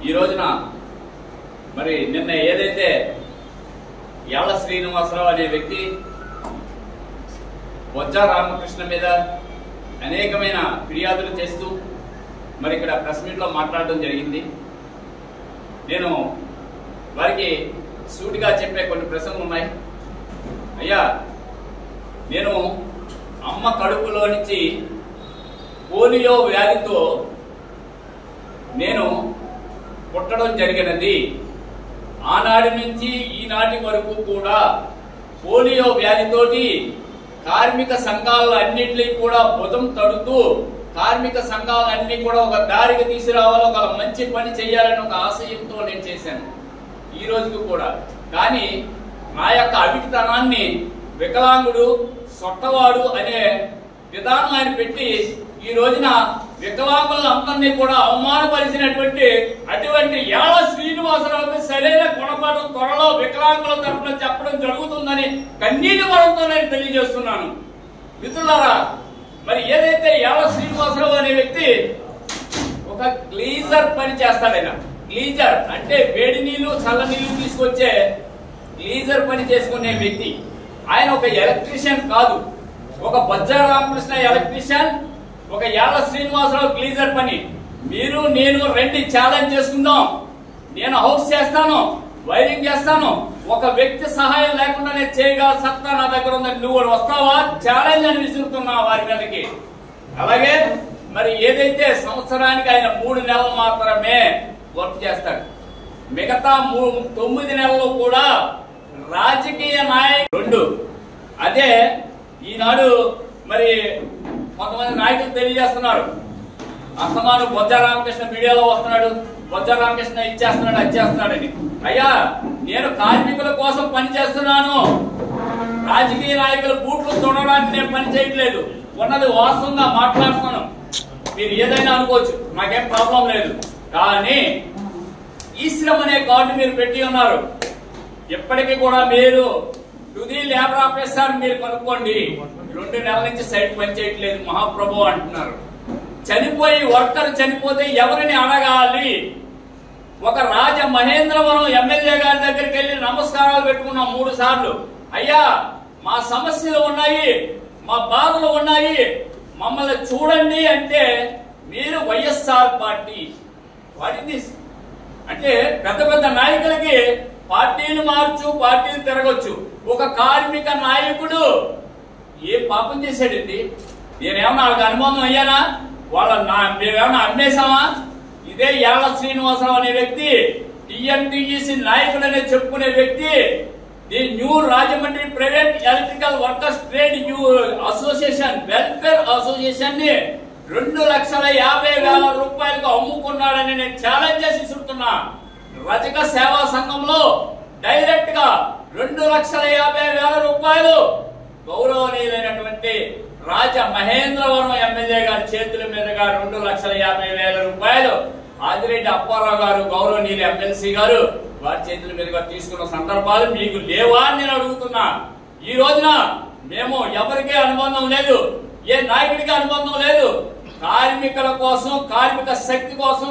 ఈ రోజున మరి నిన్న ఏదైతే యాళ్ల శ్రీనివాసరావు అనే వ్యక్తి బొజ్జ రామకృష్ణ మీద అనేకమైన ఫిర్యాదులు చేస్తూ మరి ఇక్కడ ప్రెస్ మీట్లో మాట్లాడడం జరిగింది. నేను వారికి సూటిగా చెప్పే కొన్ని ప్రశ్నలు ఉన్నాయి. అయ్యా, నేను అమ్మ కడుపులో నుంచి పోలియో వ్యాధితో నేను పుట్టడం జరిగినది. ఆనాటి నుంచి ఈనాటి వరకు కూడా పోలియో వ్యాధితోటి కార్మిక సంఘాలన్నింటినీ కూడా భుజం తడుతూ కార్మిక సంఘాలన్నీ కూడా ఒక దారికి తీసుకురావాలి, ఒక మంచి పని చేయాలని ఒక ఆశయంతో నేను చేశాను ఈ రోజుకు కూడా. కానీ నా యొక్క అవిటితనాన్ని వికలాంగుడు సొట్టవాడు అనే విధానం ఆయన పెట్టి ఈ రోజున వికలాంగులందరినీ కూడా అవమానపరిచినటువంటి అటువంటి యాళ్ల శ్రీనివాసరావుకి సరైన గుణపాఠం త్వరలో వికలాంగుల తరఫున చెప్పడం జరుగుతుందని కన్నీటి వరంతో నేను తెలియజేస్తున్నాను. మిత్రులారా, మరి ఏదైతే యాళ్ల శ్రీనివాసరావు అనే వ్యక్తి ఒక గ్లీజర్ పని చేస్తాడైనా, గ్లీజర్ అంటే వేడి నీళ్లు చల్ల నీళ్లు తీసుకొచ్చే గ్లీజర్ పని చేసుకునే వ్యక్తి. ఆయన ఒక ఎలక్ట్రీషియన్ కాదు, ఒక బొజ్జ రామకృష్ణ ఎలక్ట్రీషియన్, ఒక యాళ్ల శ్రీనివాసరావు గ్లీజర్ పని. మీరు నేను రెండు ఛాలెంజ్ చేసుకుందాం. నేను హౌస్ చేస్తాను, వైరింగ్ చేస్తాను, ఒక వ్యక్తి సహాయం లేకుండా నేను చేయగల సత్తా నా దగ్గర ఉందని నువ్వు వస్తావా? ఛాలెంజ్ అని విసురుతున్నా వారి మీదకి. అలాగే మరి ఏదైతే సంవత్సరానికి ఆయన 3 నెలలు మాత్రమే వర్క్ చేస్తాడు, మిగతా 9 నెలలు కూడా రాజకీయ నాయకుడు. అదే ఈనాడు మరి కొంతమంది నాయకులు తెలియజేస్తున్నారు, అస్తమాను బొజ్జ రామకృష్ణ మీడియాలో వస్తున్నాడు, బొజ్జ రామకృష్ణ ఇచ్చేస్తున్నాడు అది చేస్తున్నాడని. అయ్యా, నేను కార్మికుల కోసం పని చేస్తున్నాను, రాజకీయ నాయకుల బూట్లు తొడడానికి నేను పని చేయట్లేదు. ఉన్నది వాస్తవంగా మాట్లాడుతున్నాను. మీరు ఏదైనా అనుకోవచ్చు, నాకేం ప్రాబ్లం లేదు. కానీ ఈ శ్రమ అనే కార్డు మీరు పెట్టి ఉన్నారు. ఎప్పటికీ కూడా మీరు తుది లేబర్ ఆఫీసర్ మీరు కనుక్కోండి, 2 నెలల నుంచి సైట్ పని చేయట్లేదు మహాప్రభు అంటున్నారు. చనిపోయి వర్కర్ చనిపోతే ఎవరిని అడగాలి? ఒక రాజమహేంద్రవరం ఎమ్మెల్యే గారి దగ్గరికి వెళ్లి నమస్కారాలు పెట్టుకున్నాం 3 సార్లు. అయ్యా, మా సమస్యలు ఉన్నాయి, మా బాధలు ఉన్నాయి, మమ్మల్ని చూడండి అంటే మీరు వైఎస్ఆర్ పార్టీ వాటిని అంటే పెద్ద పెద్ద నాయకులకి పార్టీలు మార్చు, పార్టీలు తిరగొచ్చు. ఒక కార్మిక నాయకుడు ఏ పాపం చేశాడండి? నేనేమన్నా వాళ్ళకి అనుబంధం అయ్యానా? మేమేమన్నా అమ్మేశామా? ఇదే యాళ్ల శ్రీనివాసరావు అనే వ్యక్తి టిఎన్టీఈసీ నాయకుడు అనే చెప్పుకునే వ్యక్తి the new Rajahmundry private electrical workers trade association welfare association ని 2,50,000 రూపాయలకు అమ్ముకున్నాడని నేను ఛాలెంజ్ చేసి ఇస్తున్నా. రజక సేవా సంఘంలో డైరెక్ట్ గా 2,50,000 రూపాయలు గౌరవనీయులైనటువంటి రాజమహేంద్రవరం ఎమ్మెల్యే గారి చేతుల మీదుగా 2,50,000 రూపాయలు ఆదిరెడ్డి అప్పారావు గారు గౌరవనీయులు ఎమ్మెల్సీ గారు వారి చేతుల మీదుగా తీసుకున్న సందర్భాలు మీకు లేవా అని నేను అడుగుతున్నా. ఈ రోజున మేము ఎవరికీ అనుబంధం లేదు, ఏ నాయకుడికి అనుబంధం లేదు. కార్మికుల కోసం, కార్మిక శక్తి కోసం,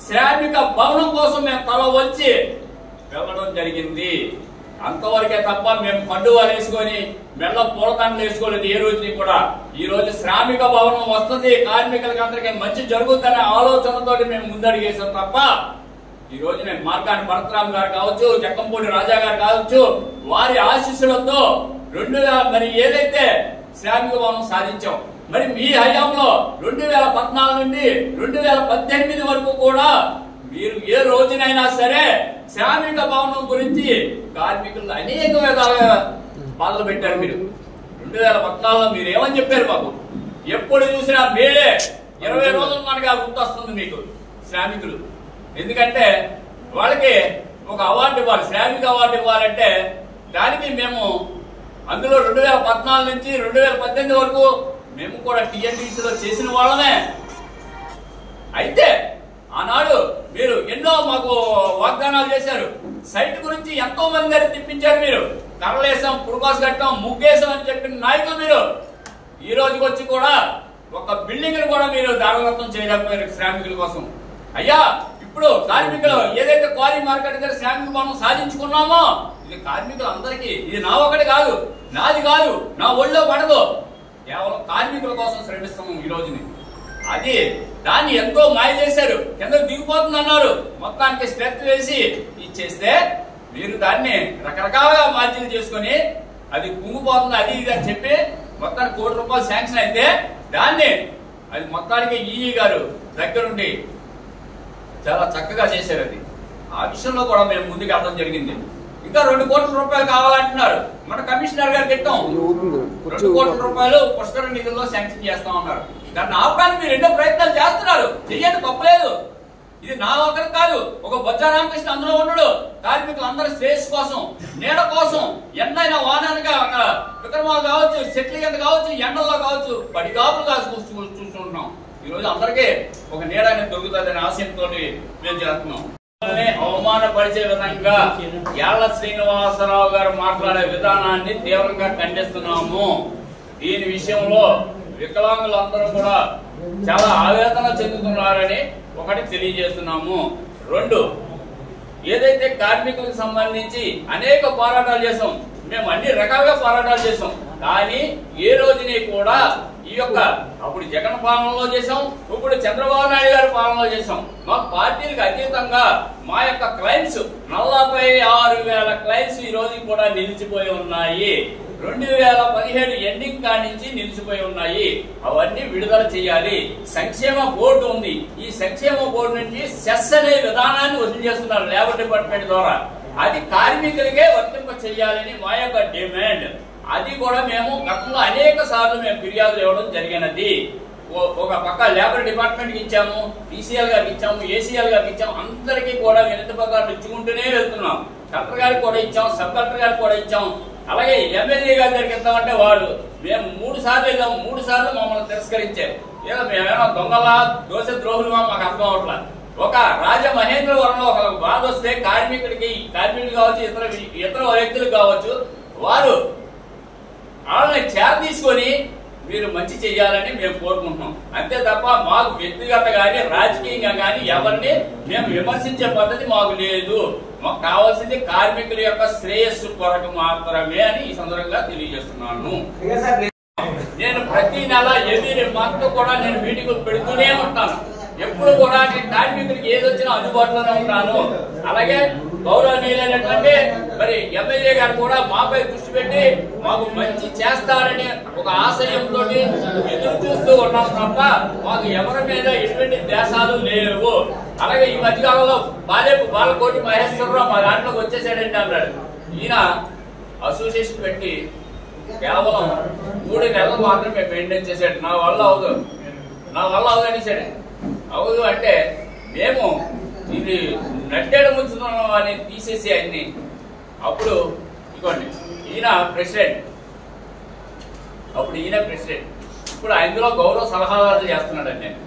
శ్రామిక భవనం కోసం మేము తల వచ్చి వెళ్ళడం జరిగింది. అంతవరకే తప్ప మేము పండుగలు వేసుకొని మెల్ల పూలదండలు వేసుకోలేదు ఏ రోజుని కూడా. ఈ రోజు శ్రామిక భవనం వస్తుంది, కార్మికులకి అందరికీ మంచి జరుగుతుందనే ఆలోచనతో మేము ముందడిగేసాం తప్ప ఈ రోజు నేను మార్గాని భరతరామ్ గారు కావచ్చు, జక్కంపూడి రాజా గారు కావచ్చు, వారి ఆశీస్సులతో మరి ఏదైతే శ్రామిక భవనం సాధించాం, మరి మీ హయాంలో 2014 నుండి 2018 వరకు కూడా మీరు ఏ రోజునైనా సరే శ్రామిక భవనం గురించి కార్మికులు అనేక విధాలుగా బాధలు పెట్టారు. మీరు 2014లో మీరు ఏమని చెప్పారు మాకు? ఎప్పుడు చూసినా మేడే 20 రోజులు మనకి గుర్తొస్తుంది మీకు శ్రామికులు. ఎందుకంటే వాళ్ళకి ఒక అవార్డు ఇవ్వాలి, శ్రామిక అవార్డు ఇవ్వాలంటే దానికి మేము అందులో 2014 నుంచి 2018 వరకు మేము కూడా టీఎన్టీసీలో చేసిన వాళ్ళమే. అయితే ఆనాడు మీరు ఎన్నో మాకు వాగ్దానాలు చేశారు. సైట్ గురించి ఎంతో మంది దగ్గర తిప్పించారు. మీరు కర్రలేసాం, పురుకాసు కట్టాం, ముగ్గేసాం అని చెప్పిన నాయకులు మీరు ఈ రోజుకి వచ్చి కూడా ఒక బిల్డింగ్ కూడా మీరు దారదత్తం చేయలేకపోయారు శ్రామికుల కోసం. అయ్యా, ఇప్పుడు కార్మికులు ఏదైతే క్వారీ మార్కెట్ దగ్గర శ్రామిక భవనం సాధించుకున్నామో ఇది కార్మికులందరికీ, ఇది నా ఒకటి కాదు, నాది కాదు, నా ఒళ్ళో పడదు, కేవలం కార్మికుల కోసం శ్రమిస్తున్నాం ఈ రోజుని. అది దాన్ని ఎంతో మాయ చేశారు, కిందకు దిగిపోతుంది అన్నారు, మొత్తానికి స్ట్రెచ్ వేసి ఇచ్చేస్తే మీరు దాన్ని రకరకాలుగా మార్జిన్ చేసుకుని అది కుంగిపోతుంది అది ఇది అని చెప్పి మొత్తానికి ₹1 శాంక్షన్ అయితే దాన్ని అది మొత్తానికి ఈఈ గారు దగ్గరుండి చాలా చక్కగా చేశారు. అది ఆ విషయంలో కూడా మేము ముందుకు వెళ్ళడం జరిగింది. ఇంకా ₹2 కోట్ల కావాలంటున్నారు. మన కమిషనర్ గారికి ఇస్తాం ₹2 కోట్ల పుష్కర నిధుల్లో శాంక్షన్ చేస్తాం అన్నారు. దాన్ని ఆపడానికి మీరు ఎన్నో ప్రయత్నాలు చేస్తున్నారు, చెయ్యండి, తప్పలేదు. ఇది నా ఒకరికి కాదు, ఒక బొజ్జ రామకృష్ణ అందులో ఉండడు. కార్మికులందరూ శ్రేయస్సు కోసం, నీడ కోసం, ఎండైనా వానగా అక్కడ విక్రమాలు కావచ్చు, చెట్ల కింద కావచ్చు, ఎండల్లో కావచ్చు, పడిగాపులు కాసు చూస్తుంటున్నాం. ఈ రోజు అందరికీ ఒక నీడ అనేది దొరుకుతుందనే ఆశయంతో మేము చేస్తున్నాం. అవమానపరిచే విధంగా యాళ్ల శ్రీనివాసరావు గారు మాట్లాడే విధానాన్ని తీవ్రంగా ఖండిస్తున్నాము. దీని విషయంలో వికలాంగులందరూ కూడా చాలా ఆవేదన చెందుతున్నారని ఒకటి తెలియజేస్తున్నాము. 2, ఏదైతే కార్మికులకు సంబంధించి అనేక పోరాటాలు చేసాం, మేము అన్ని రకాలుగా పోరాటాలు చేసాం, కానీ ఏ రోజుని కూడా ఈ యొక్క అప్పుడు జగన్ పాలనలో చేసాం, ఇప్పుడు చంద్రబాబు నాయుడు గారి పాలనలో చేసాం. మా పార్టీలకు అతీతంగా మా యొక్క క్లైమ్స్ 46,000 క్లైమ్స్ ఈ రోజు కూడా నిలిచిపోయి ఉన్నాయి. 2017 ఎండింగ్ కానించి నిలిచిపోయి ఉన్నాయి. అవన్నీ విడుదల చేయాలి. సంక్షేమ బోర్డు ఉంది, ఈ సంక్షేమ బోర్డు నుంచి సెస్ అనే విధానాన్ని వసూలు చేస్తున్నారు లేబర్ డిపార్ట్మెంట్ ద్వారా. అది కార్మికులకే వర్తింప చేయాలని మా యొక్క డిమాండ్. అది కూడా మేము గతంలో అనేక సార్లు మేము ఫిర్యాదులు ఇవ్వడం జరిగినది. ఒక పక్క లేబర్ డిపార్ట్మెంట్ కి ఇచ్చాము, టీసీఎల్ గారికి ఇచ్చాము, ఏసీఎల్ గారికి ఇచ్చాము, అందరికీ కూడా వినతి పత్రాలు ఇచ్చుకుంటూనే వెళ్తున్నాం. కలెక్టర్ గారికి కూడా ఇచ్చాం, సబ్ కలెక్టర్ గారికి కూడా ఇచ్చాం. అలాగే ఎమ్మెల్యే గారి దగ్గరికి ఇద్దామంటే వాడు మేము 3 సార్లు వెళ్ళాము, 3 సార్లు మమ్మల్ని తిరస్కరించారు. ఏదో మేమేమో దొంగలా దోష ద్రోహులుగా మాకు అర్థం అవట్లా. ఒక రాజమహేంద్రవరంలో ఒక బాధ వస్తే కార్మికులు కావచ్చు, ఇతర వ్యక్తులు కావచ్చు, వారు వాళ్ళని చేర తీసుకొని మీరు మంచి చెయ్యాలని మేము కోరుకుంటున్నాం. అంతే తప్ప మాకు వ్యక్తిగత గాని రాజకీయంగా గాని ఎవరిని మేము విమర్శించే పద్ధతి మాకు లేదు. మాకు కావాల్సింది కార్మికుల యొక్క శ్రేయస్సు కొరకు మాత్రమే అని ఈ సందర్భంగా తెలియజేస్తున్నాను. నేను ప్రతి నెల ఎవ్రీ మంత్ కూడా నేను మీటింగ్ పెడుతూనే ఉంటాను. ఎప్పుడు కూడా నేను కార్మికుడికి ఏదొచ్చినా అందుబాటులోనే ఉంటాను. అలాగే గౌరవనీయులైనటువంటి మరి ఎమ్మెల్యే గారు కూడా మాపై దృష్టి పెట్టి మాకు మంచి చేస్తారని ఒక ఆశయంతో ఎదురు చూస్తూ ఉన్నాం తప్ప మాకు ఎవరి మీద ఎటువంటి దేశాలు లేవు. అలాగే ఈ మధ్యకాలంలో బాలకోటి మహేశ్వరరావు మా దాంట్లోకి వచ్చేసాడంటే అన్నాడు. ఈయన అసోసియేషన్ పెట్టి కేవలం 3 నెలలు మాత్రమే మెయింటైన్ చేశాడు. నా వల్ల అవదు అనేసాడు. అవదు అంటే మేము ఇది నట్టేడు ముంచుతున్నాం అని తీసేసి అన్ని. అప్పుడు ఇవ్వండి ఈయన ప్రెసిడెంట్, ఇప్పుడు అందులో గౌరవ సలహాదారులు చేస్తున్నాడు. నేను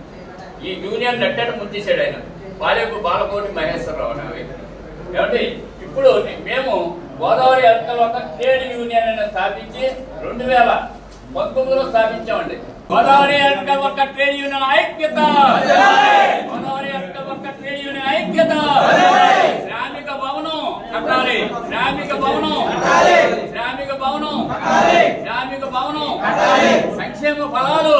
ఈ యూనియన్ నట్టేడు ముంచేసాడు ఆయన, బాలకోటి మహేశ్వరరావు అనే. ఏమంటే ఇప్పుడు మేము గోదావరి ఎలకల ట్రేడ్ యూనియన్ అని స్థాపించి 2019లో స్థాపించామండి. గోదావరి ఎలకల వర్గ ట్రేడ్ యూనియన్ ఐక్యత, గోదావరి ఎలకల వర్గ ట్రేడ్ యూనియన్ ఐక్యత. శ్రామిక భవనం కట్టాలి, శ్రామిక భవనం, సంక్షేమ ఫలాలు